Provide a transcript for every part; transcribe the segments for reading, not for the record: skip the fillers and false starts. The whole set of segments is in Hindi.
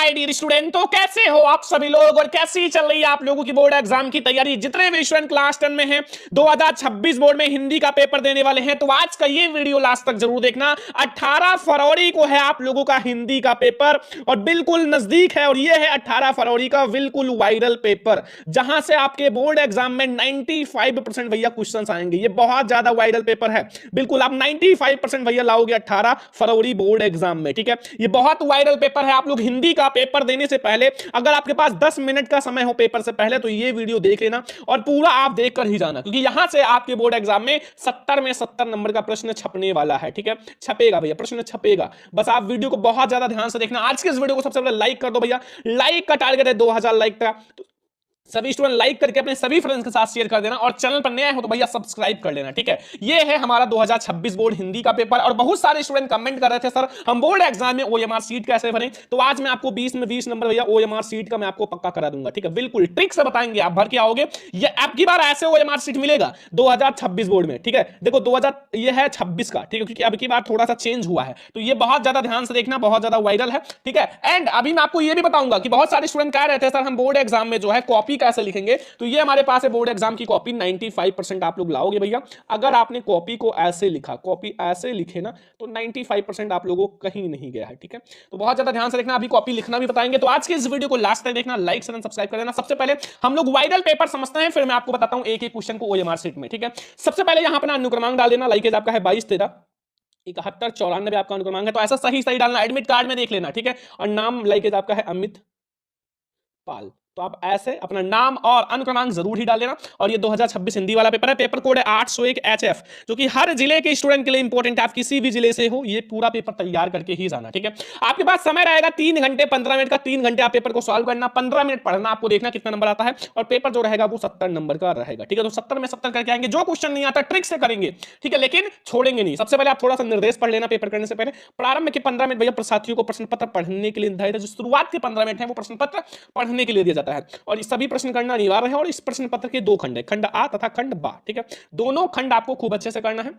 माय डियर स्टूडेंट, तो कैसे हो आप सभी लोग और कैसी चल रही है आप लोगों की बोर्ड एग्जाम की तैयारी। जितने भी स्टूडेंट क्लास 10 में हैं 2026 बोर्ड में हिंदी का पेपर देने वाले हैं, तो आज का ये वीडियो लास्ट तक जरूर देखना। 18 फरवरी को है आप लोगों का हिंदी का पेपर और बिल्कुल नजदीक है। और ये है 18 फरवरी का बिल्कुल वायरल पेपर, जहां से आपके बोर्ड एग्जाम में 95% भैया क्वेश्चंस आएंगे। ये बहुत ज्यादा वायरल पेपर है, बिल्कुल आप 95% भैया लाओगे 18 फरवरी बोर्ड एग्जाम में। ठीक है, ये बहुत वायरल पेपर है। आप लोग हिंदी का पेपर देने से पहले अगर आपके पास 10 मिनट का समय हो पेपर से पहले, तो ये वीडियो देख लेना और पूरा आप देख कर ही जाना, क्योंकि यहां से आपके बोर्ड एग्जाम में 70 में 70 नंबर का प्रश्न छपने वाला है। ठीक है, छपेगा भैया, प्रश्न छपेगा। बस आप वीडियो को बहुत ज्यादा ध्यान से देखना। आज के इस वीडियो को सबसे पहले लाइक कर दो भैया, लाइक का टारगेट है 2000 लाइक का। सभी स्टूडेंट लाइक करके अपने सभी फ्रेंड्स के साथ शेयर कर देना और चैनल पर नया हो तो भैया सब्सक्राइब कर लेना। ठीक है, ये है हमारा 2026 बोर्ड हिंदी का पेपर। और बहुत सारे स्टूडेंट कमेंट कर रहे थे सर हम बोर्ड एग्जाम में ओएमआर सीट कैसे भरें, तो आज मैं आपको 20 में 20 नंबर भैया ओएमआर सीट का मैं आपको पक्का करा दूंगा। ठीक है, बिल्कुल ट्रिक से बताएंगे आप भर के आओगे। ये आपकी बार ऐसे ओएमआर सीट मिलेगा 2026 बोर्ड में। ठीक है, देखो 2000 ये है 26 का। ठीक है, क्योंकि अब की बार थोड़ा सा चेंज हुआ है, तो ये बहुत ज्यादा ध्यान से देखना, बहुत ज्यादा वायरल है। ठीक है, एंड अभी मैं आपको ये भी बताऊंगा कि बहुत सारे स्टूडेंट कह रहे थे सर हम बोर्ड एग्जाम में जो है कॉपी कैसे लिखेंगे, तो ये हमारे पास है बोर्ड एग्जाम की कॉपी। 95% आप लोग लाओगे भैया। अगर आपने कॉपी को ऐसे लिखा, कॉपी ऐसे लिखे ना, तो 95% आप लोगों को कहीं नहीं गया है। ठीक है, तो बहुत ज्यादा ध्यान से देखना, अभी कॉपी लिखना भी बताएंगे। तो आज के इस वीडियो को लास्ट तक देखना, लाइक शेयर सब्सक्राइब कर देना। सबसे पहले हम लोग वायरल पेपर समझते हैं, फिर मैं आपको बताता हूं एक एक क्वेश्चन को ओएमआर सीट में। ठीक है, सबसे पहले यहां पर अनुक्रमांक डाल देना। लाइकेज आपका है 22 13 71 94 आपका अनुक्रमांक है, तो ऐसा सही सही डालना। एडमिट कार्ड में देख लेना। ठीक है, और नाम लाइकेज आपका है अमित पाल, तो आप ऐसे अपना नाम और अनुक्रमांक जरूर ही डाल लेना। और ये 2026 हिंदी वाला पेपर है, पेपर कोड है 801 HF, जो कि हर जिले के स्टूडेंट के लिए इंपॉर्टेंट है। आप किसी भी जिले से हो, ये पूरा पेपर तैयार करके ही जाना। ठीक है, आपके पास समय रहेगा 3 घंटे 15 मिनट का। 3 घंटे आप पेपर को सॉल्व करना, 15 मिनट पढ़ना, आपको देखना कितना नंबर आता है। और पेपर जो रहेगा वो 70 नंबर का रहेगा। ठीक है, तो 70 में 70 करके आएंगे। जो क्वेश्चन नहीं आता ट्रिक से करेंगे। ठीक है, लेकिन छोड़ेंगे नहीं। सबसे पहले आप थोड़ा सा निर्देश पढ़ लेना पेपर करने से पहले। प्रारंभ के 15 मिनट भैया साथियों को प्रश्न पत्र पढ़ने के लिए निर्धारित है। जो शुरुआत के 15 मिनट है वो प्रश्न पत्र पढ़ने के लिए दिया जाता है, और सभी प्रश्न करना अनिवार्य है। और इस प्रश्न पत्र के 2 खंड है, खंड आ तथा खंड बा। ठीक है, दोनों खंड आपको खूब अच्छे से करना है।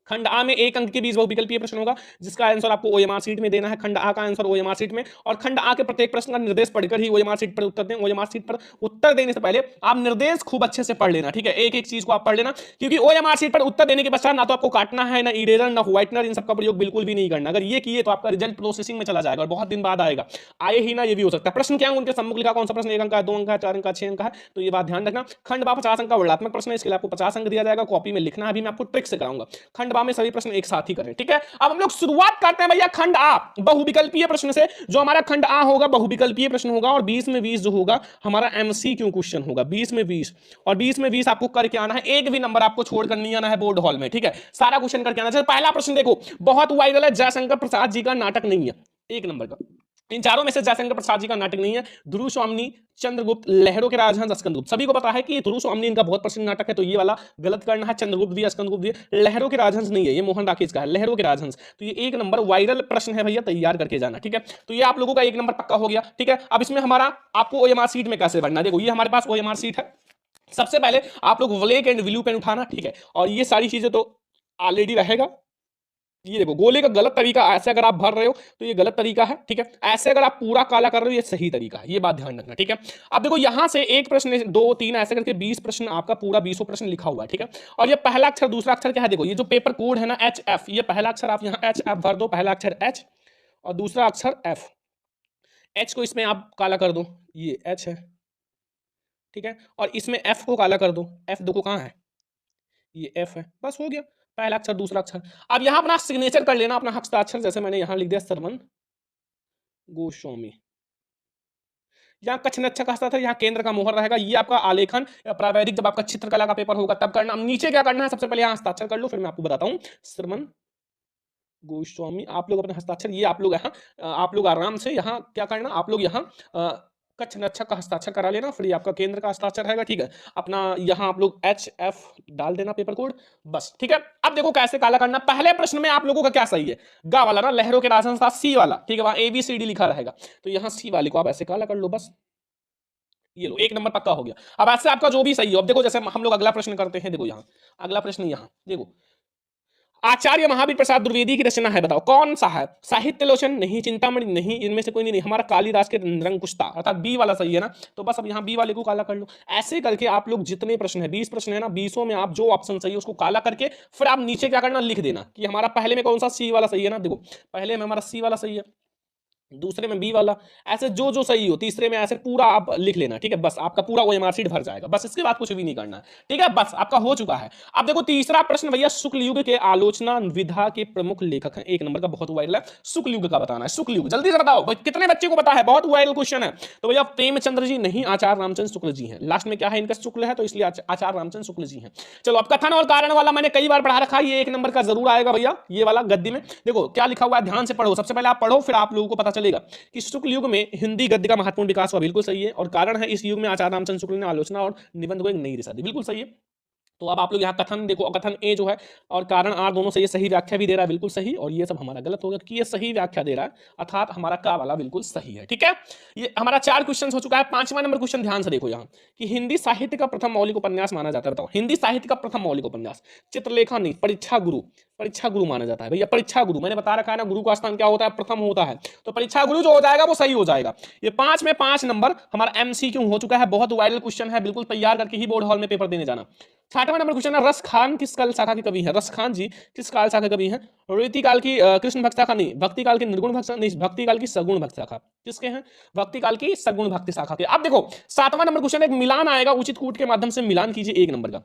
खंड आ में 1 अंक के 20 बहुविकल्पीय प्रश्न होगा, जिसका आंसर आपको ओएमआर सीट में देना है। खंड आ का आंसर ओएमआर सीट में, और खंड आ के प्रत्येक प्रश्न का निर्देश पढ़कर ही ओएमआर सीट पर उत्तर दें। ओएमआर सीट पर उत्तर देने से पहले आप निर्देश खूब अच्छे से पढ़ लेना। ठीक है, एक एक चीज को आप पढ़ लेना, क्योंकि ओएमआर सीट पर उत्तर देने के पश्चात ना तो आपको काटना है, ना इरेजर, ना व्हाइटनर, इन सबका प्रयोग बिल्कुल भी नहीं करना। अगर ये किए तो आपका रिजल्ट प्रोसेसिंग में चला जाएगा और बहुत दिन बाद आएगा। आए ही ना, ये भी हो सकता है। प्रश्न क्या उनके सम्मुख लिखा, कौन सा प्रश्न 1 अंक का, 2 अंक का, 4 अंक का, 6 अंक का है, तो ये बात ध्यान रखना। खंड बा 50 अंक का वर्णात्मक प्रश्न है, इसके लिए आपको 50 अंक दिया जाएगा। कॉपी में लिखना है, अभी मैं आपको ट्रिक से कराऊंगा। खंड बा में सभी प्रश्न एक साथ ही करें। ठीक है, अब हम लोग शुरुआत करते हैं भैया खंड आ बहुविकल्पीय प्रश्न से। जो हमारा खंड आ होगा बहुविकल्पीय प्रश्न होगा, और 20 में 20 जो होगा हमारा एमसीक्यू क्वेश्चन होगा। 20 में 20, और 20 में 20 आपको करके आना है। एक भी नंबर आपको छोड़कर नहीं आना है बोर्ड हॉल में। ठीक है, सारा क्वेश्चन करके आना है। पहला प्रश्न देखो, बहुत वायरल है, जयशंकर प्रसाद जी का नाटक नहीं है, 1 नंबर का। इन चारों में से जयशंकर प्रसाद जी का नाटक नहीं है। ध्रुव स्वामी, चंद्रगुप्त, लहरों के राजहंस, स्कंदगुप्त। सभी को पता है कि ध्रुव स्वामी इनका बहुत प्रसिद्ध नाटक है, तो ये वाला गलत करना है। चंद्रगुप्त भी, स्कंदगुप्त भी। लहरों के राजहंस नहीं है, ये मोहन राकेश का है। लहरों के राजहंस, तो ये 1 नंबर वायरल प्रश्न है भैया, तैयार करके जाना। ठीक है, तो ये आप लोगों का 1 नंबर पक्का हो गया। ठीक है, अब इसमें हमारा आपको ओएमआर सीट में कैसे भरना, देखो ये हमारे पास ओएमआर सीट है। सबसे पहले आप लोग ब्लैक एंड ब्लू पेन उठाना। ठीक है, और ये सारी चीजें तो ऑलरेडी रहेगा। ये देखो गोले का गलत तरीका, ऐसे अगर आप भर रहे हो तो ये गलत तरीका है। ठीक है, ऐसे अगर आप पूरा काला कर रहे हो ये सही तरीका है, ये बात ध्यान रखना। ठीक है, अब देखो यहां से एक प्रश्न 2 3 ऐसे करके 20 प्रश्न, आपका पूरा 20 प्रश्न लिखा हुआ है। ठीक है, और ये पहला अक्षर दूसरा अक्षर क्या है, देखो ये जो पेपर कोड है ना HF, ये पहला अक्षर आप यहाँ HF भर दो, पहला अक्षर H और दूसरा अक्षर F। H को इसमें आप काला कर दो, ये H है। ठीक है, और इसमें F को काला कर दो, F देखो कहाँ है, ये F है। बस हो गया, पहला अक्षर दूसरा अक्षर। अब यहां अपना सिग्नेचर कर लेना, अपना हस्ताक्षर, जैसे मैंने यहां लिख दिया सरवन गोस्वामी। यहाँ कच्छनच्छा का हस्ताक्षर, यहाँ केंद्र का मोहर रहेगा। ये आपका आलेखन प्रावैधिक जब आपका चित्रकला का पेपर होगा तब करना। नीचे क्या करना है, सबसे पहले यहाँ हस्ताक्षर कर लो, फिर मैं आपको बताता हूँ। सरवन गोस्वामी, आप लोग अपने हस्ताक्षर, ये आप लोग यहाँ आप लोग आराम से यहाँ क्या करना, आप लोग यहाँ कच्छनच्छा का हस्ताक्षर करा लेना, फिर ये आपका केंद्र का हस्ताक्षर रहेगा। ठीक है, अपना यहाँ आप लोग HF डाल देना पेपर कोड, बस। ठीक है, अब देखो कैसे काला करना। पहले प्रश्न में आप लोगों का क्या सही है, गा वाला ना, लहरों के राजहंस था, सी वाला। ठीक है, वहां ABCD लिखा रहेगा, तो यहाँ सी वाले को आप ऐसे काला कर लो, बस। ये लो, 1 नंबर पक्का हो गया। अब ऐसे आपका जो भी सही हो, अब देखो जैसे हम लोग अगला प्रश्न करते हैं, देखो यहाँ अगला प्रश्न, यहाँ देखो आचार्य महावीर प्रसाद द्विवेदी की रचना है, बताओ कौन सा है? साहित्य लोचन नहीं, चिंतामणि नहीं, इनमें से कोई नहीं, हमारा कालिदास के निरंकुशता, अर्थात बी वाला सही है ना। तो बस अब यहाँ बी वाले को काला कर लो। ऐसे करके आप लोग जितने प्रश्न है, 20 प्रश्न है ना, 20 में आप जो ऑप्शन सही है उसको काला करके फिर आप नीचे क्या करना, लिख देना कि हमारा पहले में कौन सा, सी वाला सही है ना। देखो पहले में हमारा सी वाला सही है, दूसरे में बी वाला, ऐसे जो जो सही हो, तीसरे में ऐसे पूरा आप लिख लेना, ठीक है। बस आपका पूरा ओएमआर शीट भर जाएगा, बस इसके बाद कुछ भी नहीं करना है, ठीक है। बस आपका हो चुका है। अब देखो तीसरा प्रश्न भैया, शुक्ल युग के आलोचना विधा के प्रमुख लेखक हैं, 1 नंबर का, बहुत वायरल है, शुक्ल युग का बताना है। शुक्ल युग जल्दी से बताओ भाई, कितने बच्चे को पता है, बहुत वायरल क्वेश्चन है। तो भैया प्रेमचंद्र जी नहीं, आचार्य रामचंद्र शुक्ल जी हैं। लास्ट में क्या है इनका, शुक्ल है, तो इसलिए आचार्य रामचंद्र शुक्ल जी हैं। चलो अब कथन और कारण वाला मैंने कई बार पढ़ा रखा है, ये 1 नंबर का जरूर आएगा भैया, ये वाला गद्य में। देखो क्या लिखा हुआ है, ध्यान से पढ़ो, सबसे पहले आप पढ़ो, फिर आप लोगों को पता चलेगा कि शुक्ल युग में हिंदी गद्य का महत्वपूर्ण विकास हुआ, बिल्कुल सही है। और कारण है, इस युग में आचार्य रामचंद्र शुक्ल ने आलोचना और निबंध को एक नई दिशा दी, बिल्कुल सही है। तो अब आप लोग यहाँ कथन देखो, कथन ए जो है और कारण आर दोनों सही है, सही व्याख्या भी दे रहा है, बिल्कुल सही। और ये सब हमारा गलत हो गया कि ये सही व्याख्या दे रहा है, अर्थात हमारा का वाला बिल्कुल सही है, ठीक है। ये हमारा 4 क्वेश्चन हो चुका है। 5वां नंबर क्वेश्चन ध्यान से देखो यहाँ कि हिंदी साहित्य का प्रथम मौलिक उपन्यास माना जाता है, बताओ हिंदी साहित्य का प्रथम मौलिक उपन्यास। चित्रलेखा नहीं, परीक्षा गुरु, परीक्षा गुरु माना जाता है भैया, परीक्षा गुरु मैंने बता रखा है ना, गुरु का स्थान क्या होता है, प्रथम होता है, तो परीक्षा गुरु जो हो जाएगा वो सही हो जाएगा। ये 5 में 5 नंबर हमारा एमसीक्यू हो चुका है, बहुत वायरल क्वेश्चन है, बिल्कुल तैयार करके ही बोर्ड हॉल में पेपर देने जाना। 6वां नंबर क्वेश्चन है, रस खान किस काल शाखा के कवि है? रस खान जी किस काल शाखा के कवि हैं? रीति काल की कृष्ण भक्त शाखा नहीं, भक्ति काल की निर्गुण भक्त नहीं, भक्ति काल की सगुण भक्त शाखा। किसके हैं? भक्ति काल की सगुण भक्ति शाखा के। अब देखो 7वां नंबर क्वेश्चन, एक मिलान आएगा, उचित कूट के माध्यम से मिलान कीजिए 1 नंबर का।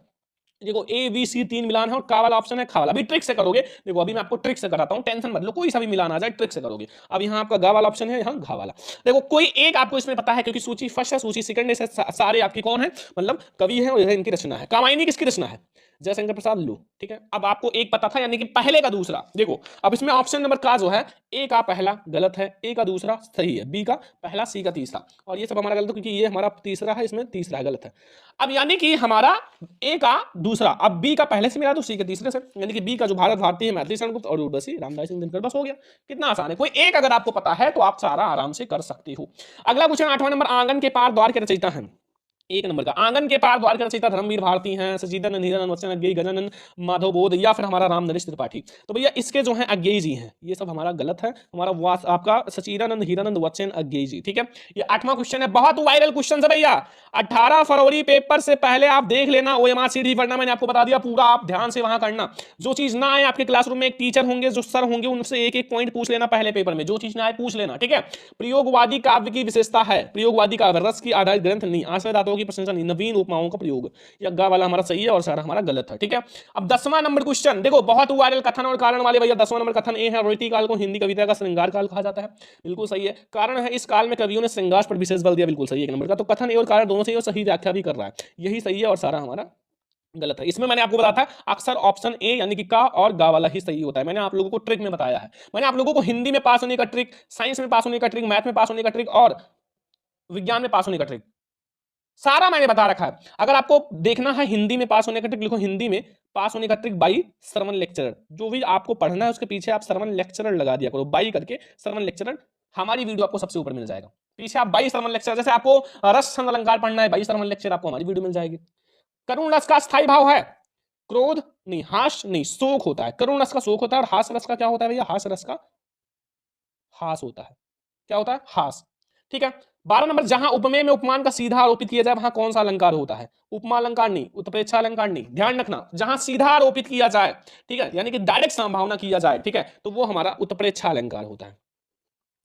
देखो ए बी सी 3 मिलान है और का वाला ऑप्शन है खा वाला, अभी ट्रिक से करोगे। देखो अभी मैं आपको ट्रिक से कराता हूं, टेंशन मत लो, कोई सा भी मिलान आ जाए ट्रिक से करोगे। अब यहाँ आपका गा वाला ऑप्शन है, यहाँ घा वाला। देखो कोई एक आपको इसमें पता है, क्योंकि सूची फर्स्ट है, सूची सेकंड है, सारे आपके कौन है, मतलब कवि है और इनकी रचना है। कामायनी किसकी रचना है? जयशंकर प्रसाद लू, ठीक है। अब आपको एक पता था, यानी कि पहले का दूसरा। देखो अब इसमें ऑप्शन नंबर का जो है, ए का पहला गलत है, ए का दूसरा सही है, बी का पहला, सी का तीसरा, और ये सब हमारा गलत है क्योंकि ये हमारा तीसरा है, इसमें तीसरा गलत है। अब यानी कि हमारा ए का दूसरा, अब बी का पहले से मिला तो सी के तीसरे से, यानी कि बी का जो भारत भारती है, मैथिली शरण गुप्त और उर्वशी रामदास सिंह दिनकर, बस हो गया। कितना आसान है, कोई एक अगर आपको पता है तो आप सारा आराम से कर सकते हो। अगला क्वेश्चन 8वां नंबर, आंगन के पार द्वार के रचयिता हैं। 1 नंबर का, आंगन के पार द्वार के रचयिता धर्मवीर भारती हैं, सचिदानंद हीरानंद वत्सन अज्ञेय, गजानन माधव बोध, या फिर हमारा राम नरेश त्रिपाठी। तो भैया इसके जो है अज्ञेय जी हैं, ये सब हमारा गलत है, हमारा वास आपका सचिदानंद हीरानंद वत्सन अज्ञेय जी, ठीक है। ये 8वां क्वेश्चन है, बहुत वायरल क्वेश्चन है भैया। 18 फरवरी पेपर से पहले आप देख लेना, ओएमआर शीट ही पढ़ना, मैंने आपको बता दिया, पूरा आप ध्यान से वहां करना। जो चीज ना आए, आपके क्लासरूम में एक टीचर होंगे, जो सर होंगे, उनसे एक एक पॉइंट पूछ लेना पहले पेपर में, जो चीज ना आए पूछ लेना, ठीक है। प्रयोगवादी काव्य की विशेषता है, प्रयोगवादी काव्य रस की आधारित ग्रंथ नहीं, आश्रय धातुओं की प्रशंसा नहीं, नवीन उपमाओं का प्रयोग। यज्ञा वाला हमारा सही है और सारा हमारा गलत है, ठीक है। अब 10वां नंबर क्वेश्चन देखो, बहुत वायरल कथन और कारण वाले भैया। 10वां नंबर कथन ए है, रीति काल को हिंदी कविता का श्रृंगार काल कहा जाता है, बिल्कुल सही है। कारण है, इस काल में कवियों ने श्रृंगार पर विशेष बल दिया, बिल्कुल सही है 1 नंबर का। तो कथन ए और कारण दोनों सही और सही व्याख्या भी कर रहा है, यही सही है और सारा हमारा गलत है। इसमें मैंने आपको बताया था अक्सर ऑप्शन ए यानी कि का और गा वाला ही सही होता है, मैंने आप लोगों को ट्रिक में बताया है। मैंने आप लोगों को हिंदी में पास होने का ट्रिक, साइंस में पास होने का ट्रिक, मैथ में पास होने का ट्रिक और विज्ञान में पास होने का ट्रिक, सारा मैंने बता रखा है। अगर आपको देखना है हिंदी में पास होने का ट्रिक, लिखो हिंदी में पास होने का ट्रिक बाई श्रवण लेक्चरर। जो भी आपको पढ़ना है उसके पीछे आप श्रवण लेक्चरर लगा दिया करो, बाई करके श्रवण लेक्चरर, हमारी वीडियो आपको सबसे ऊपर मिल जाएगा। पीछे आप बाई श्रवण लेक्चर, जैसे आपको रस छंद अलंकार पढ़ना है, बाई श्रवण लेक्चर आपको हमारी वीडियो मिल जाएगी। करुण रस का स्थायी भाव है क्रोध नहीं, हास नहीं, शोक होता है। करुण रस का शोक होता है और हास रस का क्या होता है भैया? हास रस का हास होता है। क्या होता है? हास, ठीक है। 12 नंबर, जहां उपमेय में उपमान का सीधा आरोपित किया जाए वहां कौन सा अलंकार होता है? उपमा अलंकार नहीं, उत्प्रेक्षा अलंकार नहीं, ध्यान रखना, जहां सीधा आरोपित किया जाए, ठीक है, यानी कि डायरेक्ट संभावना किया जाए, ठीक है, तो वो हमारा उत्प्रेक्षा अलंकार होता है।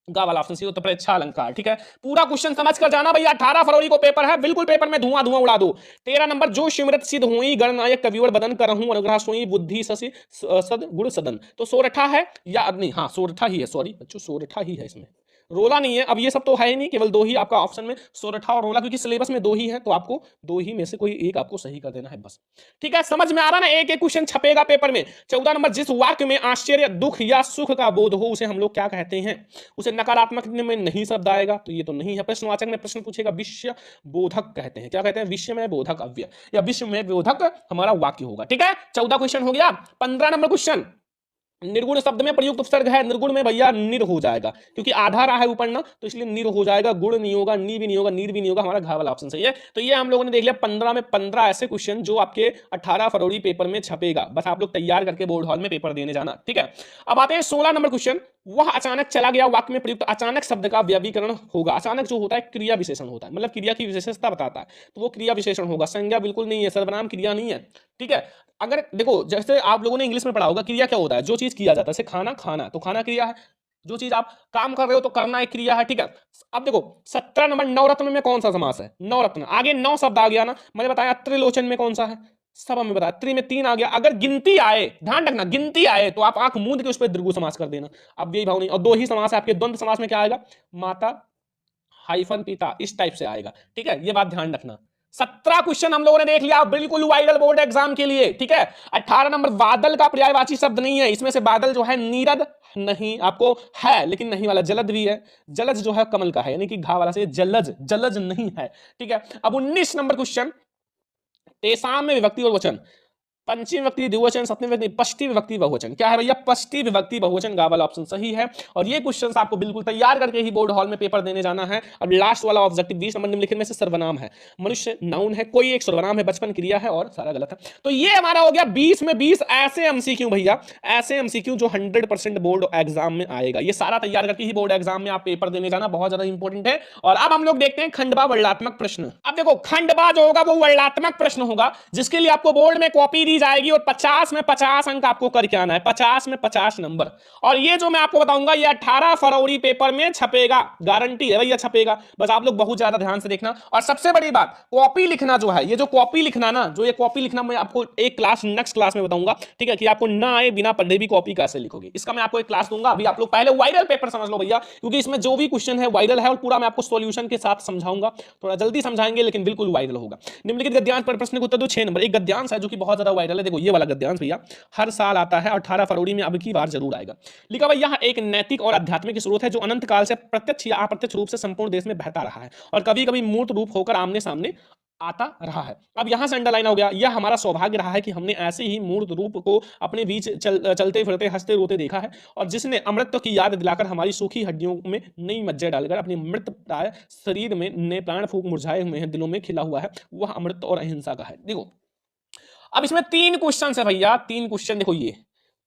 गा वाला ऑप्शन सी, उत्प्रेक्षा अलंकार, ठीक है। पूरा क्वेश्चन समझ कर जाना भैया, 18 फरवरी को पेपर है, बिल्कुल पेपर में धुआं धुआं उड़ा दो। 13 नंबर, जो सिमरत सिद्ध हुई गणनायक कविवर बदन करहूं अनुग्रह सोई बुद्धि शशि सद गुण सदन। तो सोरठा है या नहीं? हाँ सोरठा ही है, सॉरी बच्चों सोरठा ही है, इसमें रोला नहीं है। अब ये सब तो है ही नहीं, केवल 2 ही आपका ऑप्शन में सोरठा और रोला, क्योंकि सिलेबस में 2 ही है, तो आपको 2 ही में से कोई एक आपको सही कर देना है बस, ठीक है। समझ में आ रहा ना? एक एक क्वेश्चन छपेगा पेपर में। 14 नंबर, जिस वाक्य में आश्चर्य दुख या सुख का बोध हो उसे हम लोग क्या कहते हैं? उसे नकारात्मक में नहीं शब्द आएगा, तो ये तो नहीं है। प्रश्नवाचक में प्रश्न पूछेगा, विषय बोधक कहते हैं। क्या कहते हैं? विषय में बोधक अव्यय या विषय में बोधक हमारा वाक्य होगा, ठीक है। 14 क्वेश्चन हो गया। 15 नंबर क्वेश्चन, निर्गुण शब्द में प्रयुक्त उपसर्ग है, निर्गुण में भैया निर हो जाएगा, क्योंकि आधा रहा है ऊपर ना, तो इसलिए निर हो जाएगा, गुण नहीं होगा, नी भी नहीं होगा, नीर भी नहीं होगा, हमारा घा वाला ऑप्शन सही है। तो ये हम लोगों ने देख लिया 15 में 15 ऐसे क्वेश्चन जो आपके 18 फरवरी पेपर में छपेगा, बस आप लोग तैयार करके बोर्ड हॉल में पेपर देने जाना, ठीक है। अब आते हैं 16 नंबर क्वेश्चन। वह अचानक चला गया वाक्य में प्रयुक्त अचानक शब्द का व्यवीकरण होगा। अचानक जो होता है क्रिया विशेषण होता है, मतलब क्रिया की विशेषता बताता है, तो वो क्रिया विशेषण होगा, संज्ञा बिल्कुल नहीं है, सर्वनाम क्रिया नहीं है, ठीक है। अगर देखो जैसे आप लोगों ने इंग्लिश में पढ़ा होगा, क्रिया क्या होता है, जो चीज किया जाता है, जैसे खाना, खाना तो खाना क्रिया है, जो चीज आप काम कर रहे हो तो करना एक क्रिया है, ठीक है। अब देखो 17 नंबर नवरत्न में कौन सा समास है, नवरत्न, आगे 9 शब्द आ गया ना, मैंने बताया त्रिलोचन में कौन सा है, सब हमें बताया, त्रि में 3 आ गया, अगर गिनती आए, ध्यान रखना गिनती आए तो आप आंख मूंद के उस पर द्विगु समास कर देना, अब यही भाव नहीं। और दो ही समास है आपके, द्वंद्व समास में क्या आएगा, माता हाइफन पिता, इस टाइप से आएगा, ठीक है, ये बात ध्यान रखना। 17 क्वेश्चन हम लोगों ने देख लिया, बिल्कुल वायरल बोर्ड एग्जाम के लिए, ठीक है। 18 नंबर बादल का पर्यायवाची शब्द नहीं है, इसमें से बादल जो है नीरद नहीं, आपको है लेकिन नहीं वाला, जलद भी है, जलज जो है कमल का है, यानी कि घा वाला से जलज, जलज नहीं है, ठीक है। अब 19 नंबर क्वेश्चन, तेसाम में विभक्ति और वचन, पंचमी विभक्ति द्विवचन, सप्तमी विभक्ति, पष्टी विभक्ति बहुवचन, क्या है भैया, पष्टी विभक्ति बहुवचन, गा वाला ऑप्शन सही है। और ये क्वेश्चंस आपको बिल्कुल तैयार करके ही बोर्ड हॉल में पेपर देने जाना है। अब लास्ट वाला ऑब्जेक्टिव 20 नंबर निम्नलिखित में से सर्वनाम है, मनुष्य नाउन है, कोई एक सर्वनाम है, बचपन क्रिया है, और सारा गलत है। तो ये हमारा हो गया 20 में 20 ऐसे एमसीक्यू भैया, ऐसे एमसीक्यू जो 100% बोर्ड एग्जाम में आएगा, ये सारा तैयार करके ही बोर्ड एग्जाम में आप पेपर देने जाना, बहुत ज्यादा इंपॉर्टेंट है। और अब हम लोग देखते हैं खंडवा वर्णात्मक प्रश्न। अब देखो खंडवा जो होगा वो वर्णात्मक प्रश्न होगा, जिसके लिए आपको बोर्ड में कॉपी दी जाएगी, और 50 में 50 अंक आपको करके आना है, 50 में 50 नंबर। और ये जो मैं आपको बताऊंगा ये 18 फरवरी पेपर में छपेगा, गारंटी है भैया छपेगा, बस आप लोग बहुत ज्यादा ध्यान से देखना। और सबसे बड़ी बात, कॉपी लिखना जो है, ये जो कॉपी लिखना ना, जो ये कॉपी लिखना मैं आपको एक क्लास नेक्स्ट क्लास में बताऊंगा, ठीक है, कि आपको ना आए बिना पढ़े भी कॉपी कैसे लिखोगे, इसका मैं आपको एक क्लास दूंगा। अभी आप लोग पहले वायरल पेपर समझ लो भैया, क्योंकि इसमें जो भी क्वेश्चन है वायरल है, और पूरा मैं आपको सॉल्यूशन के साथ समझाऊंगा, थोड़ा जल्दी समझाएंगे लेकिन बिल्कुल वायरल होगा। निम्नलिखित गद्यांश पर प्रश्न को उत्तर दो 6 नंबर। एक गद्यांश है जो कि बहुत ज्यादा वायरल है, देखो ये वाला गद्यांश भैया हर साल आता है, 18 फरवरी में अब की बार जरूर आएगा। लिखा भाई यह एक नैतिक और आध्यात्मिक स्रोत है जो अनंत काल से प्रत्यक्ष या अप्रत्यक्ष रूप से संपूर्ण देश में बहता रहा है, और कभी कभी मूर्त रूप होकर आमने सामने आता रहा है। अब यहां से अंडरलाइन हो गया, यह हमारा सौभाग्य रहा है कि हमने ऐसे ही मूर्त रूप को अपने बीच चलते फिरते हंसते रोते देखा है, और जिसने अमृत की याद दिलाकर हमारी सूखी हड्डियों में नई मज्जा डालकर अपने मृत प्राय शरीर में नए प्राण फूंक मुरझाए हुए हैं दिलों में खिला हुआ है, वह अमृत और अहिंसा का है। देखो अब इसमें 3 क्वेश्चन है भैया, 3 क्वेश्चन देखो। ये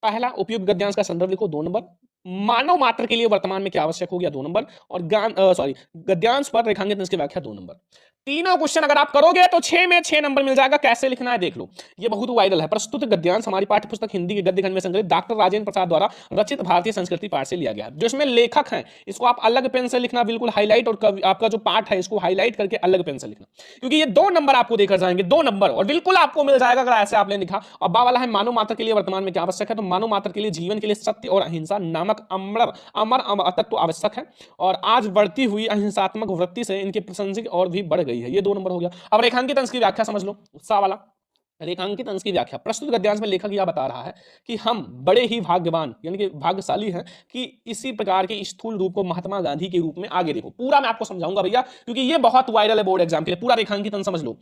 पहला, उपयुक्त गद्यांश का संदर्भ लिखो 2 नंबर, मानव मात्र के लिए वर्तमान में क्या आवश्यक हो गया 2 नंबर, और गद्यांश पर रेखांकित इसकी व्याख्या 2 नंबर। तीनों क्वेश्चन अगर आप करोगे तो 6 में 6 नंबर मिल जाएगा। कैसे लिखना है देख लो, ये बहुत वायरल है। प्रस्तुत गद्यांश हमारी पाठ्य पुस्तक हिंदी के गद्य खंड में संग्रहित डॉक्टर राजेंद्र प्रसाद द्वारा रचित भारतीय संस्कृति पाठ से लिया गया है। जो इसमें लेखक हैं इसको आप अलग पेन से लिखना, बिल्कुल हाईलाइट, और आपका जो पाठ है इसको हाईलाइट करके अलग पेन से लिखना, क्योंकि ये 2 नंबर आपको देकर जाएंगे, 2 नंबर, और बिल्कुल आपको मिल जाएगा अगर ऐसे आपने लिखा। और बा वाला है मानव मात्र के लिए वर्तमान में क्या आवश्यक है, तो मानव मात्र के लिए जीवन के लिए सत्य और अहिंसा नामक अमर तत्व आवश्यक है, और आज बढ़ती हुई अहिंसात्मक वृत्ति से इनकी प्रशंसक और भी बढ़ गई है। ये 2 नंबर हो गया। अब रेखांकित अंश की व्याख्या समझ लो, उत्साह वाला रेखांकित अंश की व्याख्या। प्रस्तुत गद्यांश में लेखक यह बता रहा है कि हम बड़े ही भाग्यवान यानी कि भाग्यशाली हैं कि इसी प्रकार के स्थूल रूप को महात्मा गांधी के रूप में आगे देखो। पूरा मैं आपको समझाऊंगा भैया, क्योंकि ये बहुत वायरल है बोर्ड एग्जाम के लिए। पूरा रेखांकित अंश समझ लो,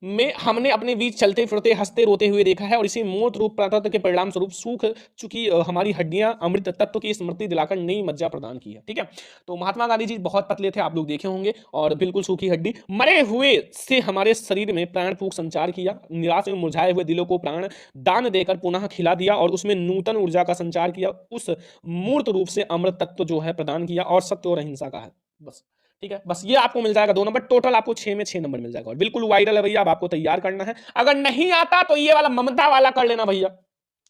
में हमने अपने बीच चलते फिरते हंसते रोते हुए देखा है, और इसी मूर्त रूप प्राकृत के परिणाम स्वरूप सूख चुकी हमारी हड्डियां अमृत तत्व की स्मृति दिलाकर नई मज्जा प्रदान की है। ठीक है, तो महात्मा गांधी जी बहुत पतले थे, आप लोग देखे होंगे, और बिल्कुल सूखी हड्डी, मरे हुए से हमारे शरीर में प्राण फूंक संचार किया, निराश एवं मुरझाए हुए दिलों को प्राण दान देकर पुनः खिला दिया, और उसमें नूतन ऊर्जा का संचार किया, उस मूर्त रूप से अमृत तत्व जो है प्रदान किया, और सत्य और अहिंसा का है। बस ठीक है, बस ये आपको मिल जाएगा 2 नंबर। टोटल आपको 6 में 6 नंबर मिल जाएगा, और बिल्कुल वायरल है भैया, अब आपको तैयार करना है। अगर नहीं आता तो ये वाला ममता वाला कर लेना भैया,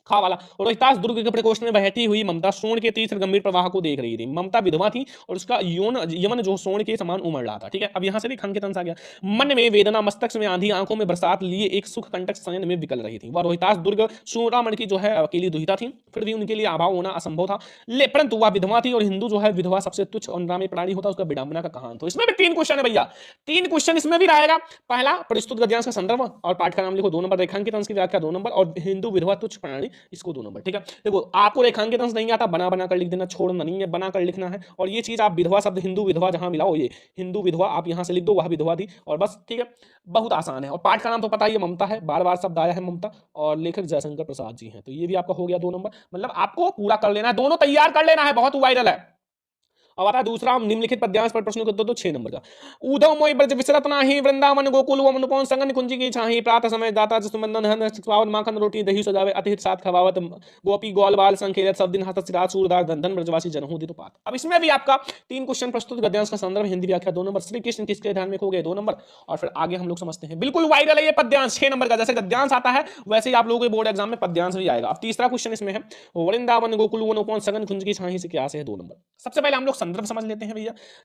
खा वाला। रोहितास दुर्ग के प्रकोष्ठ में बहती हुई ममता सोन के तीव्र गंभीर प्रवाह को देख रही थी। ममता विधवा थी और उसका यमन जो सोन के समान उमड़ रहा था। ठीक है, अब यहां से भी खंड के तंस आ गया। मन में वेदना, मस्तक में आंधी, आंखों में बरसात लिए एक सुख कंटक शयन में विकल रही थी। वह रोहितास दुर्ग सूरामण की जो है अकेली दुहिता थी, फिर भी उनके लिए अभाव होना असंभव था, परंतु वह विधवा थी, और हिंदू जो है विधवा सबसे तुच्छ और निरामी प्राणी होता है, उसका विडंबना का कहान। तो इसमें भी 3 क्वेश्चन है भैया, 3 क्वेश्चन इसमें भी रहेगा। पहला, प्रस्तुत गद्यांश का संदर्भ और पाठ का नाम लिखो 2 नंबर, रेखांकित अंश की व्याख्या 2 नंबर, और हिंदू विधवा तुच्छ प्राणी इसको 2 नंबर। ठीक है, देखो आपको रेखांकित अंश नहीं आता, बना बना कर लिख देना, छोड़ना नहीं है, बना कर लिखना है। और ये चीज आप विधवा शब्द हिंदू विधवा जहां मिलाओ, ये हिंदू विधवा आप यहां से लिख दो, वह विधवा थी और बस। ठीक है, बहुत आसान है। और पाठ का नाम तो पता ही है, ममता है, बार बार शब्द आया है ममता, और लेखक जयशंकर प्रसाद जी हैं। तो ये भी आपका हो गया 2 नंबर। मतलब आपको पूरा कर लेना है, दोनों तैयार कर लेना है, बहुत वायरल है। अब आता है दूसरा, निम्नलिखित पद्यांश पर प्रश्नों के उत्तर दो 6 नंबर का। ऊधव मोहि ब्रज विसरत नाही, वृंदावन गोकुल वन अनुपौन संगन कुंजी की छाही, प्रातः समय दाता जसुमंदन हन पावन माखन रोटी दही सजावे, अतिहित साथ खवावत गोपी ग्वाल बाल संखेलत सब दिन हस्त सिराज सूरदास धन धन ब्रजवासी जनहु दितो पात। अब इसमें भी आपका 3 क्वेश्चन प्रस्तुत, गद्यांश का संदर्भ, हिंदी व्याख्या 2 नंबर, श्री कृष्ण किसके ध्यान में खो गए 2 नंबर। और फिर आगे हम लोग समझते हैं, बिल्कुल वायरल है ये पद्यांश 6 नंबर का। जैसे गद्यांश आता है वैसे ही आप लोगों के बोर्ड एग्जाम में पद्यांश भी आएगा। अब तीसरा क्वेश्चन इसमें है, वृंदावन गोकुल वन अनुपौन संगन कुंज की छाही से क्या से है 2 नंबर। सबसे पहले हम लोग संदर्भ समझ लेते हैं,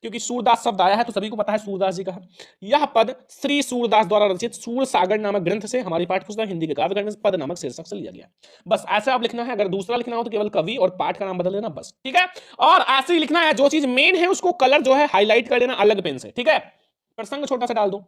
क्योंकि सूरदास शब्द आया है तो सभी को पता है सूरदास जी का है। यह पद श्री सूरदास द्वारा रचित सूर सागर नामक ग्रंथ से, हमारी पाठ्यपुस्तक हिंदी के काव्य ग्रंथ पद नामक शीर्षक से लिया गया। बस ऐसे आप लिखना है। अगर दूसरा लिखना हो तो केवल कवि और पाठ का नाम बदल देना बस। ठीक है, और ऐसे ही लिखना है, जो चीज मेन है उसको कलर जो है हाईलाइट कर देना अलग पेन से। ठीक है, प्रसंग छोटा सा डाल दो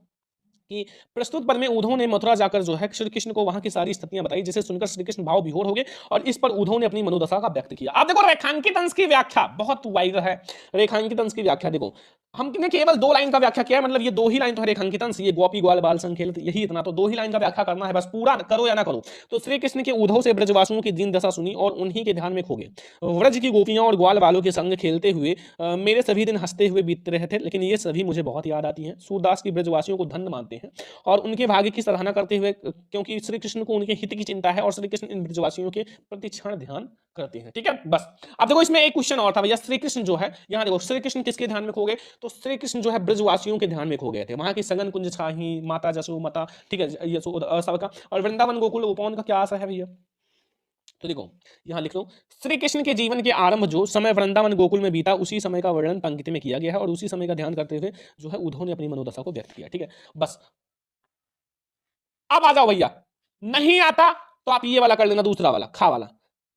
कि प्रस्तुत पद में उद्धव ने मथुरा जाकर जो है श्री कृष्ण को वहां की सारी स्थितियां बताई, जिसे सुनकर श्री कृष्ण भाव विभोर हो गए और इस पर उद्धव ने अपनी मनोदशा का व्यक्त किया। आप देखो रेखांकित अंश की व्याख्या बहुत वाइड है। रेखांकित अंश की व्याख्या देखो, हमने केवल 2 लाइन का व्याख्या किया है, मतलब ये 2 ही लाइन तो है रेखांकित अंश, ये गोपी ग्वाल बाल संखेलित, यही इतना, तो 2 ही लाइन का व्याख्या करना है बस, पूरा करो या ना करो। तो श्री कृष्ण के उद्धव से ब्रजवासियों की दीन दशा सुनी और उन्हीं के ध्यान में खो गए। व्रज की गोपियां और ग्वाल बालों के संग खेलते हुए मेरे सभी दिन हंसते हुए बीतते रहे थे, लेकिन ये सभी मुझे बहुत याद आती हैं। सूरदास की ब्रजवासियों को धन्य मानते हैं और उनके भाग्य की सराहना करते हुए, क्योंकि श्री कृष्ण को उनके हित की चिंता है और श्री कृष्ण इन ब्रजवासियों के प्रति क्षण ध्यान करते हैं। ठीक है, बस। अब देखो इसमें एक क्वेश्चन और था भैया, श्री कृष्ण जो है, यहाँ देखो श्री कृष्ण किसके ध्यान में खो गए, तो श्री कृष्ण जो है ब्रजवासियों के ध्यान में खो गए थे, वहां की सगन कुंज छाही, माता जसोमता, ठीक है, यशोदा सबका, और वृंदावन गोकुल उपवन का क्या आशा है भैया। तो देखो यहां लिख लो, श्री कृष्ण के जीवन के आरंभ जो समय वृंदावन गोकुल में बीता, उसी समय का वर्णन पंक्ति में किया गया है और उसी समय का ध्यान करते हुए जो है उद्धव ने अपनी मनोदशा को व्यक्त किया। ठीक है, बस। अब आ जाओ भैया, नहीं आता तो आप ये वाला कर लेना, दूसरा वाला खा वाला।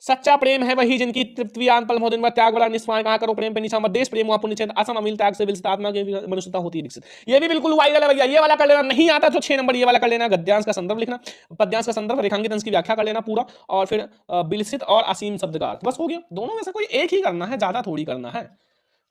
सच्चा प्रेम है वही जिनकी तृप्ति पल मोदिन में त्याग वाला निष्पाण कहा करो प्रेम पे निशा मत देश प्रेम पुण्य चेत असम अमिल त्याग से विलसित आत्मा की मनुष्यता होती है विकसित। ये भी बिल्कुल वाइरल है भैया, ये वाला कर लेना। नहीं आता तो 6 नंबर ये वाला कर लेना। गद्यांश का संदर्भ लिखना, पद्यांश का संदर्भ, रेखांकित अंश की व्याख्या कर लेना पूरा, और फिर विलसित और असीम शब्द का अर्थ, बस हो गया। दोनों में से कोई एक ही करना है, ज्यादा थोड़ी करना है।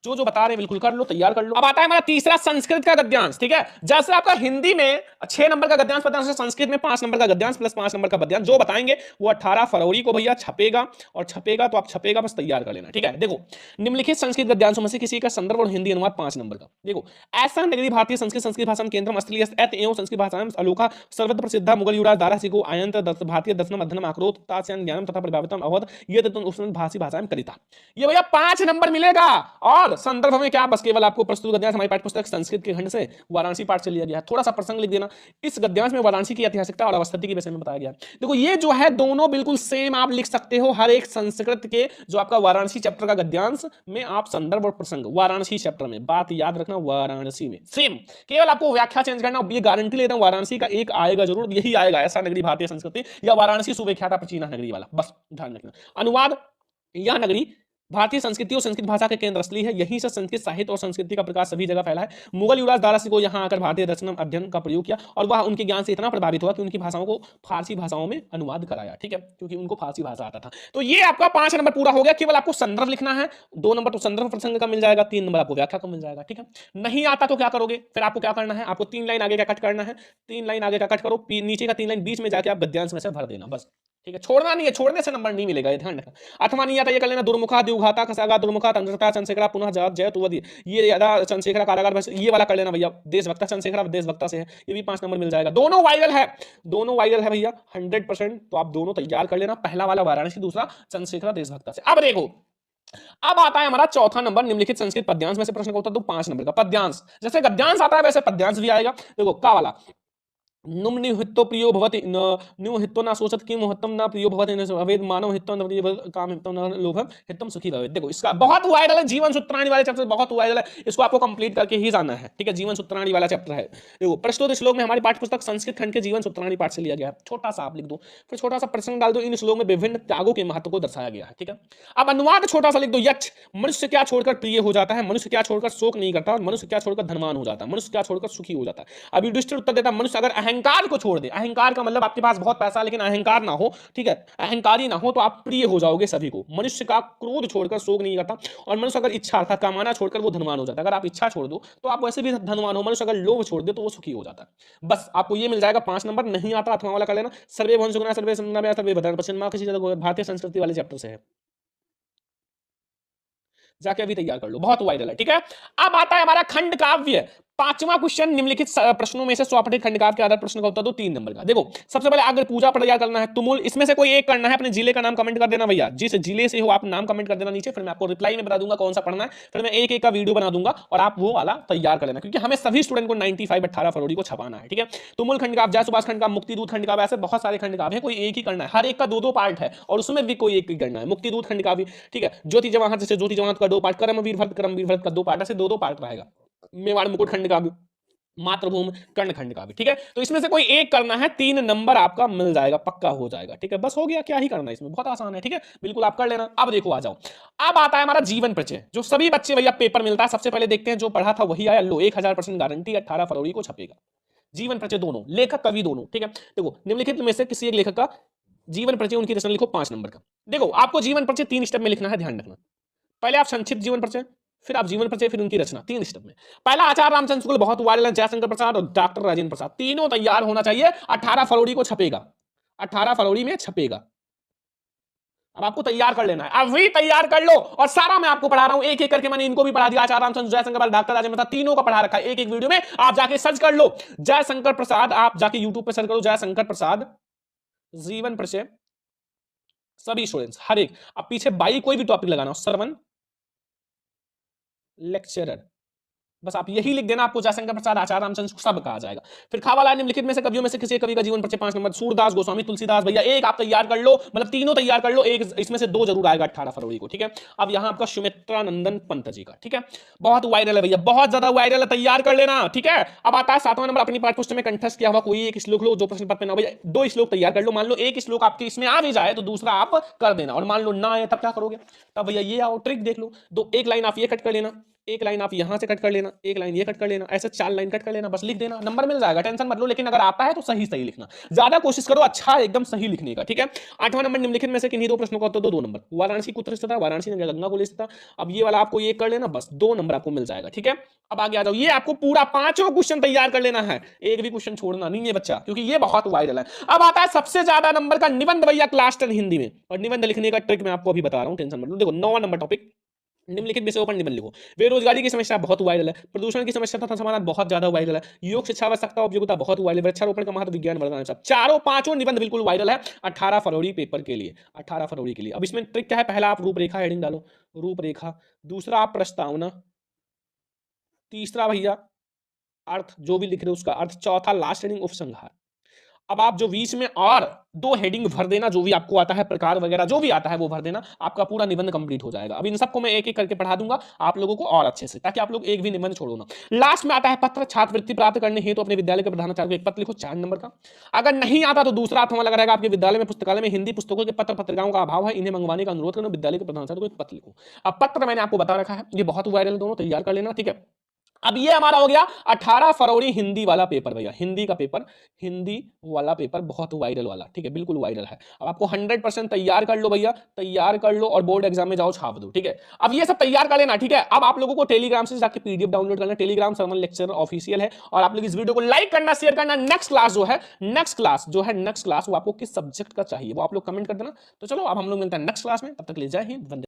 जो बता रहे हैं बिल्कुल कर लो, तैयार कर लो। अब आता है हमारा तीसरा संस्कृत का गद्यांश। ठीक है, जैसे आपका हिंदी में 6 नंबर का गद्यांश पता है, संस्कृत में 5 नंबर का गद्यांश प्लस 5 नंबर का पद्यांश जो बताएंगे वो 18 फरवरी को भैया छपेगा, और छपेगा तो आप छपेगा बस तैयार कर लेना। ठीक है, देखो निम्नलिखित संस्कृत गद्यांशों में से किसी का संदर्भ और हिंदी अनुवाद 5 नंबर का। देखो, ऐसा नगरी भारतीय संस्कृत भाषा केंद्र अस्त्रियत एवं संस्कृत भाषा अलोका सर्वत्र प्रसिद्ध मुगल युवराज दारा सिको आयंत भारतीय दर्शनम अध्ययनम आक्रोत तास्यान ज्ञानम तथा प्रभावितम अवध ये तत्व भाषी भाषा करिता। ये भैया 5 नंबर मिलेगा। और संदर्भ में क्या, बस केवल आपको प्रस्तुत गद्यांश हमारी पाठ्यपुस्तक संस्कृत के खंड से वाराणसी पाठ से लिया गया है। थोड़ा सा प्रसंग लिख देना, इस गद्यांश में वाराणसी की ऐतिहासिकता और अवस्थिति के विषय में बताया गया है। देखो ये जो है दोनों बिल्कुल सेम आप लिख सकते हो, हर एक संस्कृत के जो आपका वाराणसी चैप्टर का गद्यांश में आप संदर्भ और प्रसंग वाराणसी चैप्टर में, बात याद रखना वाराणसी में सेम, केवल आपको व्याख्या चेंज करना। ये गारंटी लेता हूं वाराणसी का एक आएगा जरूर, यही आएगा, ऐसा नगरी भारतीय संस्कृति या वाराणसी सुविख्याता प्राचीन नगरी वाला, बस ध्यान रखना। अनुवाद, यह नगरी भारतीय संस्कृति और संस्कृत भाषा के केंद्र स्थली है, यहीं से संस्कृत साहित्य और संस्कृति का प्रकाश सभी जगह फैला है। मुगल युवराज दारा सिको यहाँ आकर भारतीय दर्शन अध्ययन का प्रयोग किया और वह उनके ज्ञान से इतना प्रभावित हुआ कि उनकी भाषाओं को फारसी भाषाओं में अनुवाद कराया। ठीक है, क्योंकि उनको फारसी भाषा आता था। तो ये आपका 5 नंबर पूरा हो गया। केवल आपको संदर्भ लिखना है, 2 नंबर तो संदर्भ प्रसंग का मिल जाएगा, 3 नंबर आपको व्याख्या का मिल जाएगा। ठीक है, नहीं आता तो क्या करोगे, फिर आपको क्या करना है, आपको 3 लाइन आगे का कट करना है, 3 लाइन आगे का कट करो, नीचे का 3 लाइन बीच में जाके आप गद्यांश में से भर देना बस। ठीक है, छोड़ना नहीं है, छोड़ने से नंबर नहीं मिलेगा, ये ध्यान रखना। अथवा नहीं आता ये कर लेना, दुर्मुखा द्युघाता खसागा दुर्मुखा तंत्रता चंद्रशेखरा पुनः जय तुवदी, ये यादा चंद्रशेखरा कारागार, ये वाला कर लेना भैया। देशभक्ता चंद्रशेखरा देशभक्ता से है, ये भी 5 नंबर मिल जाएगा। दोनों वायरल है, दोनों वायरल है भैया 100%, तो आप दोनों तैयार कर लेना, पहला वाला वाराणसी, दूसरा चंद्रशेखरा देशभक्ता से। अब देखो, अब आता है हमारा चौथा नंबर, निम्नलिखित संस्कृत पद्यांश में से प्रश्न का उत्तर दो। 5 नंबर का पद्यांश, जैसे गद्यांश आता है वैसे पद्यांश भी आएगा। देखो का वाला, नुम निहितो प्रियो भवति नु हितो ना सोचत किम हितम ना प्रियो भवति अवेद मानव हितो न प्रिय काम हितो न लोभम हितम सुखी भवेत्। देखो इसका बहुत वायरल है, जीवन सूत्राणी वाले चैप्टर बहुत वायरल है, इसको आपको कंप्लीट करके ही जाना है। ठीक है, जीवन सूत्राणी वाला चैप्टर है। देखो प्रस्तुत श्लोक में हमारी पाठ्यपुस्तक संस्कृत खंड के जीवन सूत्राणी पाठ से लिया गया है। छोटा सा आप लिख दो, फिर छोटा सा प्रसंग डाल दो, इन श्लोक में विभिन्न त्यागों के महत्व को दर्शाया गया है। ठीक है, अब अनुवाद छोटा सा लिख दो, यक्ष मनुष्य क्या छोड़कर प्रिय हो जाता है, मनुष्य क्या छोड़कर शोक नहीं करता, और मनुष्य क्या छोड़कर धनवान हो जाता है, मनुष्य क्या छोड़कर सुखी हो जाता है। अब युधिष्ठिर उत्तर देता, मनुष्य अगर अहंकार को छोड़ दे। अहंकार का मतलब आपके पास बहुत पैसा लेकिन अहंकार ना हो, ठीक है, अहंकारी ना हो तो आप प्रिय हो जाओगे सभी को। मनुष्य का क्रोध छोड़कर शोक नहीं करता, और मनुष्य अगर इच्छा अर्थात कमाना छोड़कर वो धनवान हो जाता है। अगर आप इच्छा छोड़ दो तो आप वैसे भी धनवान हो। मनुष्य अगर लोभ छोड़ दे तो वो सुखी हो जाता है। बस आपको ये मिल जाएगा 5 नंबर। नहीं आता अथवा वाला कर लेना। सर्वे भवन सुगुणा सर्वे संगना सर्वे भद्रान पश्चिम किसी भारतीय संस्कृति वाले चैप्टर से है, जाके अभी तैयार कर लो, बहुत वायरल है, ठीक है। अब आता है हमारा खंड काव्य। पांचवा क्वेश्चन, निम्नलिखित प्रश्नों में से स्वपठित खंड काव्य के आधार प्रश्न का उत्तर दो 3 नंबर का। देखो सबसे पहले अगर पूजा पर तैयार करना है तुमुल, इसमें से कोई एक करना है। अपने जिले का नाम कमेंट कर देना भैया, जिस जिले से हो आप नाम कमेंट कर देना नीचे, फिर मैं आपको रिप्लाई में बता दूंगा कौन सा पढ़ना है। फिर मैं एक एक का वीडियो बना दूंगा और आप वो वाला तैयार कर लेना, क्योंकि हमें सभी स्टूडेंट को 95 18 फरवरी को छपाना है, ठीक है। तुमुल खंड काव्य, जय सुभाष खंड काव्य, मुक्ति दूत खंड काव्य, ऐसे बहुत सारे खंड काव्य हैं, कोई एक ही करना है। हर एक का 2-2 पार्ट है और उसमें भी कोई एक ही करना है। मुक्ति दूत खंड काव्य, ठीक है। ज्योति जवाहर, जैसे ज्योति जवाहर का 2 पार्ट, करमवीर भरत का 2 पार्ट, ऐसे 2-2 पार्ट रहेगा। मेवाड़ मुकुट खंड काव्य, मातृभूमि कर्ण खंड का भी, ठीक है। तो इसमें से कोई एक करना है, 3 नंबर आपका मिल जाएगा, पक्का हो जाएगा, ठीक है। बस हो गया, क्या ही करना है इसमें, बहुत आसान है, ठीक है, बिल्कुल आप कर लेना। अब देखो आ जाओ, अब आता है हमारा जीवन परिचय, जो सभी बच्चे भैया पेपर मिलता है। सबसे पहले देखते हैं जो पढ़ा था वही आया, लो 1000% गारंटी, 18 फरवरी को छपेगा। जीवन परिचय दोनों, लेखक कवि दोनों, ठीक है। देखो निम्नलिखित में से किसी एक लेखक का जीवन परिचय, उनकी रचना लिखो 5 नंबर का। देखो आपको जीवन परिचय 3 स्टेप में लिखना है, ध्यान रखना। पहले आप संक्षिप्त जीवन परिचय, फिर आप जीवन परिचय, फिर उनकी रचना, 3 स्टेप में। पहला आचार्य रामचंद्र शुक्ल, बहुत वायरल है, जयशंकर प्रसाद और डॉक्टर राजेंद्र प्रसाद, तीनों तैयार होना चाहिए। 18 फरवरी को छपेगा, 18 फरवरी में छपेगा। अब आपको तैयार कर लेना है, अभी तैयार कर लो। और सारा मैं आपको पढ़ा रहा हूं एक एक करके, मैंने इनको भी पढ़ा दिया, आचार्य रामचंद्र, जयशंकर प्रसाद, डॉक्टर राजेंद्र प्रसाद, तीनों का पढ़ा रखा है एक एक वीडियो में। आप जाके सर्च कर लो जयशंकर प्रसाद, आप जाके यूट्यूब पे सर्च करो जयशंकर प्रसाद जीवन परिचय, सभी स्टूडेंट्स हर एक। अब पीछे बाई कोई भी टॉपिक लगाना हो, सरवन लेक्चरर, बस आप यही लिख देना, आपको जयशंकर प्रसाद, आचार्य रामचंद्र सब कहा जाएगा। फिर खावाला निम्नलिखित में से कवियों में से किसी कवि का जीवन परिचय 5 नंबर, सूरदास, गोस्वामी, तुलसीदास, भैया एक आप तैयार कर लो, मतलब तीनों तैयार कर लो, एक इसमें से 2 जरूर आएगा 18 फरवरी को, ठीक है। अब यहां आपका सुमित्रा नंदन पंत जी का, ठीक है, बहुत वायरल है भैया, बहुत ज्यादा वायरल है, तैयार कर लेना, ठीक है। अब आता है 7वां नंबर, अपनी पाठ्य पुस्तक में कंठस्थ किया हुआ कोई एक श्लोक लो जो प्रश्न पत्र में ना, भैया 2 श्लोक तैयार कर लो। मान लो एक श्लोक आपके इसमें आ भी जाए तो दूसरा आप कर देना, और मान लो ना आए तब क्या करोगे, तब भैया ये आओ ट्रिक देख लो, दो एक लाइन आप ये कट कर लेना, एक लाइन आप यहां से कट कर लेना, एक लाइन ये कट कर लेना, ऐसे 4 लाइन कट कर लेना, बस लिख देना, नंबर मिल जाएगा, टेंशन मत लो। लेकिन अगर आता है तो सही सही लिखना, ज्यादा कोशिश करो अच्छा एकदम सही लिखने का, ठीक है। 8वां नंबर, निम्नलिखित में से किन्हीं 2 प्रश्नों का उत्तर दो 2 नंबर, वाराणसी को उत्तर था, वाराणसी ने गंगा को ले था। अब ये वाला आपको ये कर लेना, बस 2 नंबर आपको मिल जाएगा, ठीक है। अब आगे आ जाओ, ये आपको पूरा 5 क्वेश्चन तैयार कर लेना है, एक भी क्वेश्चन छोड़ना नहीं है बच्चा, क्योंकि ये बहुत वायरल है। अब आता है सबसे ज्यादा नंबर का निबंध भैया, क्लास 10 हिंदी में, और निबंध लिखने का ट्रिक मैं आपको अभी बता रहा हूं, टेंशन मत लो। देखो 9वां नंबर टॉपिक, निम्नलिखित विषयों पर निबंध लिखो। बेरोजगारी की समस्या बहुत वायरल है, प्रदूषण की समस्या तथा समाधान बहुत ज्यादा वायरल है, योग शिक्षा आवश्यकता उपयोगिता बहुत वायरल है, वृक्षारोपण का महत्व, विज्ञान वरदान, सब चारों 5 निबंध बिल्कुल वायरल है 18 फरवरी पेपर के लिए, 18 फरवरी के लिए। अब इसमें ट्रिक क्या है, पहला आप रूपरेखा हेडिंग डालो, रूपरेखा, दूसरा आप प्रस्तावना, तीसरा भैया अर्थ, जो भी लिख रहे हो उसका अर्थ, चौथा लास्ट हेडिंग उपसंहार। अब आप जो बीच में और 2 हेडिंग भर देना, जो भी आपको आता है प्रकार वगैरह जो भी आता है वो भर देना, आपका पूरा निबंध कंप्लीट हो जाएगा। अब इन सबको मैं एक एक करके पढ़ा दूंगा आप लोगों को और अच्छे से, ताकि आप लोग एक भी निबंध छोड़ो ना। लास्ट में आता है पत्र, छात्रवृत्ति प्राप्त करने हेतु अपने विद्यालय के प्रधानाचार्य को एक पत्र लिखो 4 नंबर का। अगर नहीं आता तो दूसरा अर्थ लगा रहेगा, आपके विद्यालय में पुस्तकालय में हिंदी पुस्तकों के पत्र पत्रिकाओं का अभाव है, इन्हें मंगवाने का अनुरोध करना, विद्यालय के प्रधानाचार्य को एक पत्र लिखो। अब पत्र मैंने आपको बता रखा है, ये बहुत वायरल, दोनों तैयार कर लेना, ठीक है। अब ये हमारा हो गया 18 फरवरी हिंदी वाला पेपर भैया, हिंदी का पेपर, हिंदी वाला पेपर बहुत वायरल वाला, ठीक है, बिल्कुल वायरल है। अब आपको 100% तैयार कर लो भैया, तैयार कर लो और बोर्ड एग्जाम में जाओ छाप दो, ठीक है। अब ये सब तैयार कर लेना, ठीक है। अब आप लोगों को टेलीग्राम से जाकर पीडीएफ डाउनलोड करना, टेलीग्राम सरमन लेक्चर ऑफिशियल है, और आप लोग इस वीडियो को लाइक करना, शेयर करना। नेक्स्ट क्लास जो है, नेक्स्ट क्लास वो आपको किस सब्जेक्ट का चाहिए वो आप लोग कमेंट कर देना। तो चलो अब हम लोग मिलते हैं नेक्स्ट क्लास में, तब तक ले जय हिंद, वंदे।